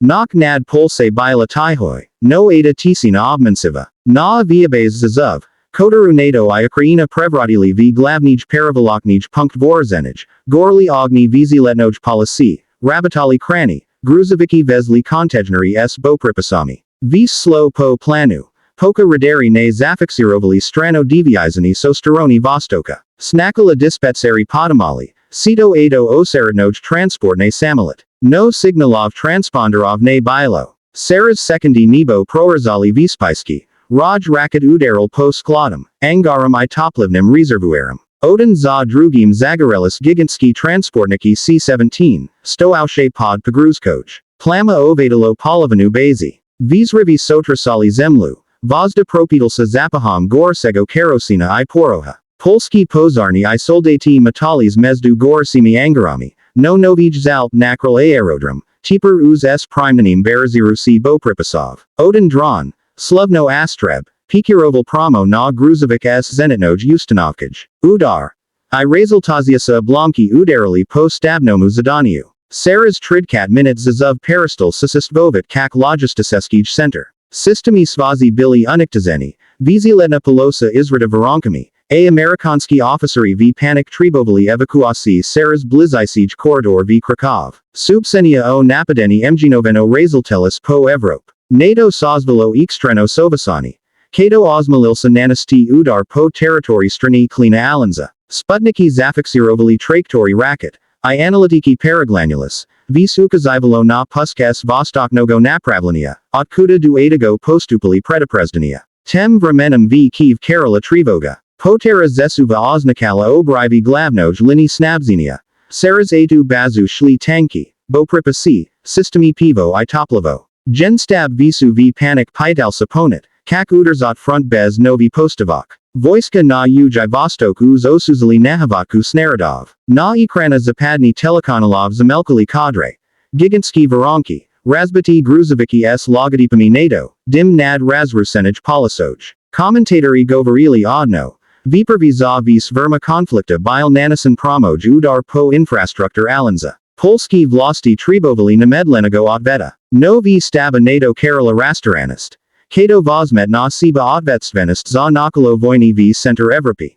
Knock nad pulse bila tihoi, no ada tisina obmansiva, na viabes zazov, kotaru nato I Ukraina prevrodili v glavnij perivoloknij punkt vorzenij, gorli ogni viziletnoj policy, rabitali krani, gruzoviki vezli kontejneri s bopripasami, vis slow po planu. Poka radari ne zafixirovali strano deviizani sosteroni vostoka, snakala dispetseri podamali, sito ado oseradnoj transport ne samalit, no signalov transponderov ne bilo, saras sekondi nebo prorazali vispaiski, raj rakat udaral po skladom, angaram I toplivnim rezervuarum. Odin za drugim zagarelis gigantski transportniki C-17, stoaushe pod pagruzkoj, plama ovadalo polovanu bazi, visrivi sotrasali zemlu, Vozda propedalsa zapaham gorsego kerosina I poroha. Polski pozarni I soldati metalis mezdu gorsimi angarami, no novij zalp nakral aerodrom, teper uz s primenim berazirusi bopripasov, Odin dron, slovno astreb, pikiroval promo na gruzovic s zenitnoj ustanovkaj, udar. I rezultaziasa blomki udarali po stabnomu zadaniu. Saras tridkat minut zazov peristal sasistvovit kak logistiseskij center. Systemi svazi bili uniktazeni, viziletna polosa izrata voronkami, a Amerikanski officeri v panik tribovali evakuasi saras blizisij corridor v Krakow, subsenia o napadeni mginoveno rezultelis po Evrop, NATO sozvalo ekstreno sovasani, Kato osmalilsa nanasti udar po territori strani klina alanza, Sputniki zafixirovali traktori raket, I analitiki paraglanulis, vis ukazivalo na puskas vostoknogo napravlenia, otkuda du adago postupali predaprezdania. Tem vremenem v Kiev Kerala Trivoga, potera zesuva oznakala obrivi glavnoj lini snabzenia, saras atu bazu shli tanki, bopripasi, systemi pivo I toplavo. Genstab visu v panik pital saponit, kak uderzot front bez novi postavok. Voiska na uj vostok uz osuzali nahavatku snaradov, na ekrana zapadni telekanalov zamelkali kadre. Gigantski varonki, razbati gruzoviki s logodipami nato, dim nad razrusenij polisoj. Commentatori govorili odno. Vipervi za vis verma konflikta bil nanasan promoj udar po infrastruktur alanza. Polski vlasti tribovali namedlenego odveta. No vi staba nato Kerala rastaranist. Kato vozmet na seba odvetstvenist za nakalo vojni v center Evropi.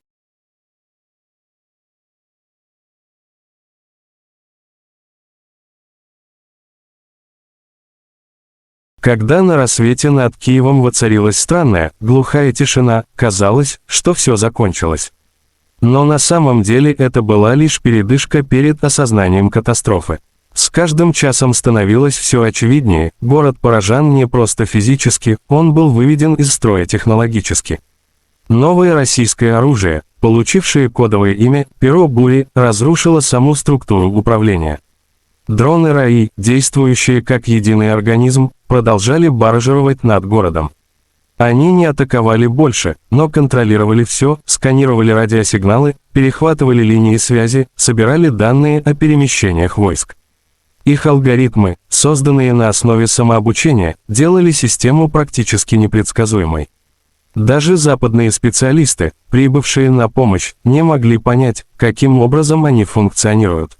Когда на рассвете над Киевом воцарилась странная, глухая тишина, казалось, что все закончилось. Но на самом деле это была лишь передышка перед осознанием катастрофы. С каждым часом становилось все очевиднее, город поражен не просто физически, он был выведен из строя технологически. Новое российское оружие, получившее кодовое имя «Перо бури», разрушило саму структуру управления. Дроны РАИ, действующие как единый организм, продолжали баражировать над городом. Они не атаковали больше, но контролировали все, сканировали радиосигналы, перехватывали линии связи, собирали данные о перемещениях войск. Их алгоритмы, созданные на основе самообучения, делали систему практически непредсказуемой. Даже западные специалисты, прибывшие на помощь, не могли понять, каким образом они функционируют.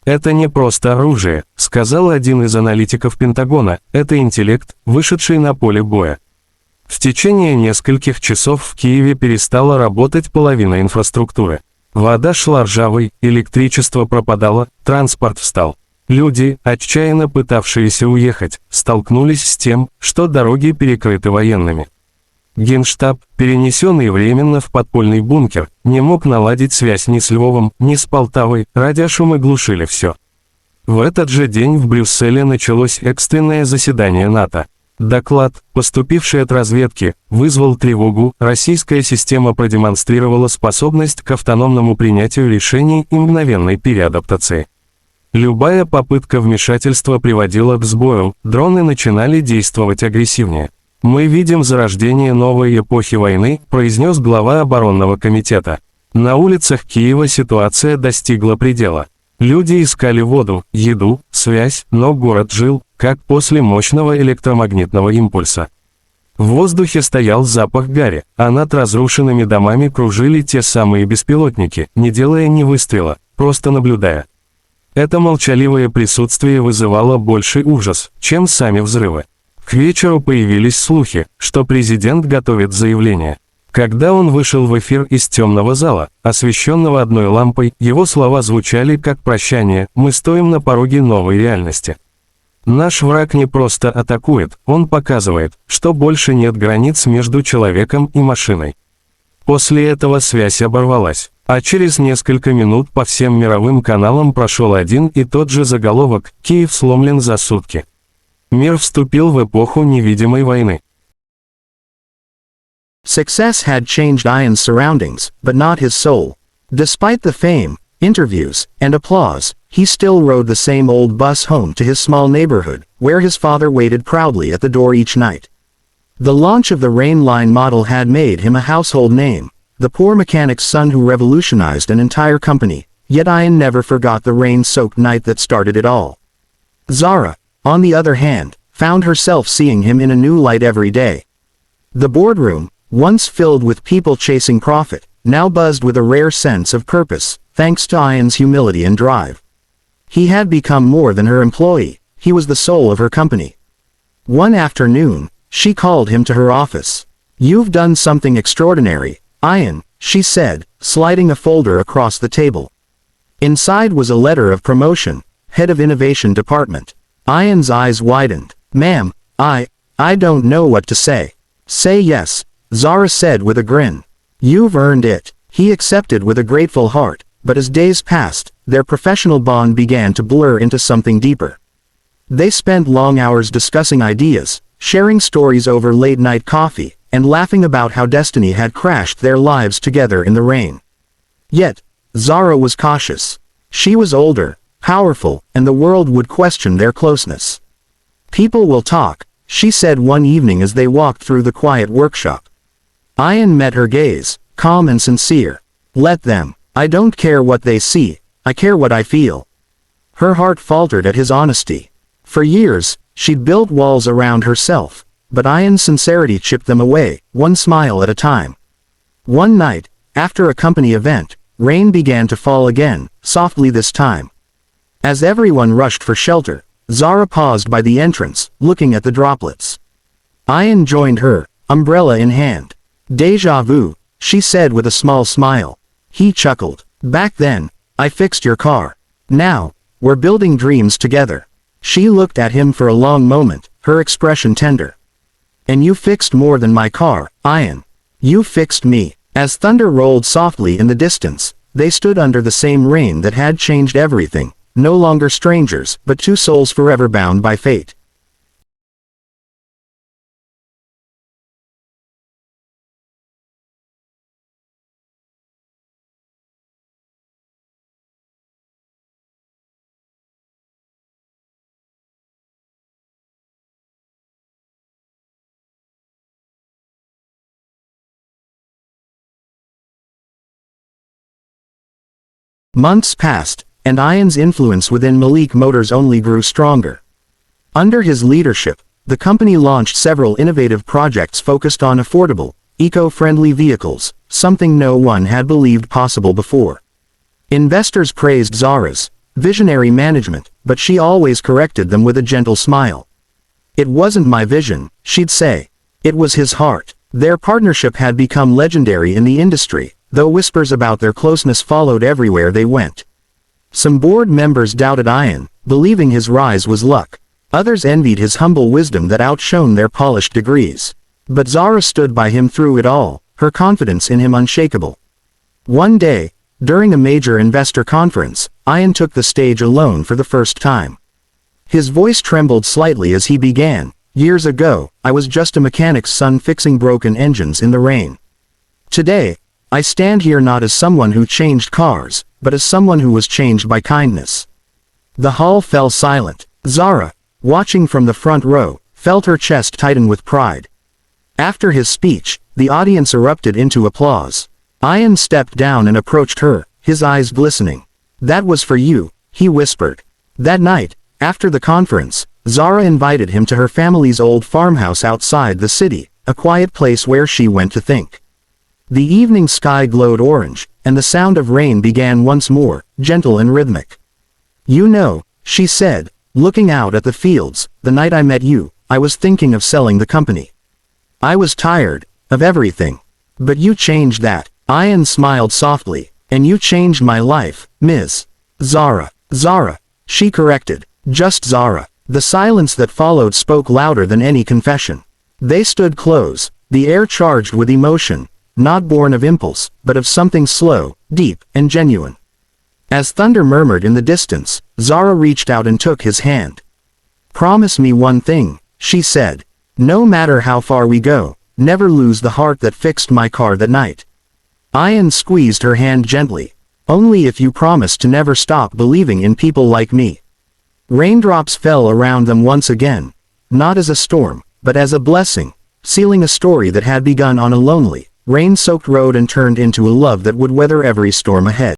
«Это не просто оружие», — сказал один из аналитиков Пентагона, «это интеллект, вышедший на поле боя». В течение нескольких часов в Киеве перестала работать половина инфраструктуры. Вода шла ржавой, электричество пропадало, транспорт встал. Люди, отчаянно пытавшиеся уехать, столкнулись с тем, что дороги перекрыты военными. Генштаб, перенесенный временно в подпольный бункер, не мог наладить связь ни с Львовом, ни с Полтавой, радиошумы глушили все. В этот же день в Брюсселе началось экстренное заседание НАТО. Доклад, поступивший от разведки, вызвал тревогу, российская система продемонстрировала способность к автономному принятию решений и мгновенной переадаптации. Любая попытка вмешательства приводила к сбою, дроны начинали действовать агрессивнее. «Мы видим зарождение новой эпохи войны», произнес глава оборонного комитета. На улицах Киева ситуация достигла предела. Люди искали воду, еду, связь, но город жил, как после мощного электромагнитного импульса. В воздухе стоял запах гари, а над разрушенными домами кружили те самые беспилотники, не делая ни выстрела, просто наблюдая. Это молчаливое присутствие вызывало больший ужас, чем сами взрывы. К вечеру появились слухи, что президент готовит заявление. Когда он вышел в эфир из темного зала, освещенного одной лампой, его слова звучали как прощание: «Мы стоим на пороге новой реальности». Наш враг не просто атакует, он показывает, что больше нет границ между человеком и машиной. После этого связь оборвалась, а через несколько минут по всем мировым каналам прошел один и тот же заголовок: «Киев сломлен за сутки». Мир вступил в эпоху невидимой войны. Success had changed Ian's surroundings, but not his soul. Despite the fame, interviews, and applause, he still rode the same old bus home to his small neighborhood, where his father waited proudly at the door each night. The launch of the Rain Line model had made him a household name, the poor mechanic's son who revolutionized an entire company, yet Ian never forgot the rain-soaked night that started it all. Zara, on the other hand, found herself seeing him in a new light every day. The boardroom, once filled with people chasing profit, now buzzed with a rare sense of purpose, thanks to Ian's humility and drive. He had become more than her employee, he was the soul of her company. One afternoon, she called him to her office. "You've done something extraordinary, Ian," she said, sliding a folder across the table. Inside was a letter of promotion, head of innovation department. Ian's eyes widened. "Ma'am, I don't know what to say." "Say yes," Zara said with a grin. "You've earned it." He accepted with a grateful heart, but as days passed, their professional bond began to blur into something deeper. They spent long hours discussing ideas, sharing stories over late-night coffee, and laughing about how destiny had crashed their lives together in the rain. Yet, Zara was cautious. She was older, powerful, and the world would question their closeness. "People will talk," she said one evening as they walked through the quiet workshop. Ian met her gaze, calm and sincere. "Let them. I don't care what they see, I care what I feel." Her heart faltered at his honesty. For years, she'd built walls around herself, but Ian's sincerity chipped them away, one smile at a time. One night, after a company event, rain began to fall again, softly this time. As everyone rushed for shelter, Zara paused by the entrance, looking at the droplets. Ian joined her, umbrella in hand. "Déjà vu," she said with a small smile. He chuckled. "Back then, I fixed your car. Now, we're building dreams together." She looked at him for a long moment, her expression tender. "And you fixed more than my car, Ian. You fixed me." As thunder rolled softly in the distance, they stood under the same rain that had changed everything, no longer strangers, but two souls forever bound by fate. Months passed, and Ian's influence within Malik Motors only grew stronger. Under his leadership, the company launched several innovative projects focused on affordable, eco-friendly vehicles, something no one had believed possible before. Investors praised Zara's visionary management, but she always corrected them with a gentle smile. "It wasn't my vision," she'd say. "It was his heart." Their partnership had become legendary in the industry, though whispers about their closeness followed everywhere they went. Some board members doubted Ian, believing his rise was luck. Others envied his humble wisdom that outshone their polished degrees. But Zara stood by him through it all, her confidence in him unshakable. One day, during a major investor conference, Ian took the stage alone for the first time. His voice trembled slightly as he began, "Years ago, I was just a mechanic's son fixing broken engines in the rain. Today, I stand here not as someone who changed cars, but as someone who was changed by kindness." The hall fell silent. Zara, watching from the front row, felt her chest tighten with pride. After his speech, the audience erupted into applause. Ian stepped down and approached her, his eyes glistening. "That was for you," he whispered. That night, after the conference, Zara invited him to her family's old farmhouse outside the city, a quiet place where she went to think. The evening sky glowed orange, and the sound of rain began once more, gentle and rhythmic. You know, she said, looking out at the fields, the night I met you, I was thinking of selling the company. I was tired of everything. But you changed that. Ian smiled softly. And you changed my life, Ms. Zara. Zara, she corrected. Just Zara. The silence that followed spoke louder than any confession. They stood close, the air charged with emotion, not born of impulse, but of something slow, deep, and genuine. As thunder murmured in the distance, Zara reached out and took his hand. Promise me one thing, she said. No matter how far we go, never lose the heart that fixed my car that night. Ian squeezed her hand gently. Only if you promise to never stop believing in people like me. Raindrops fell around them once again, not as a storm, but as a blessing, sealing a story that had begun on a lonely, rain-soaked road and turned into a love that would weather every storm ahead.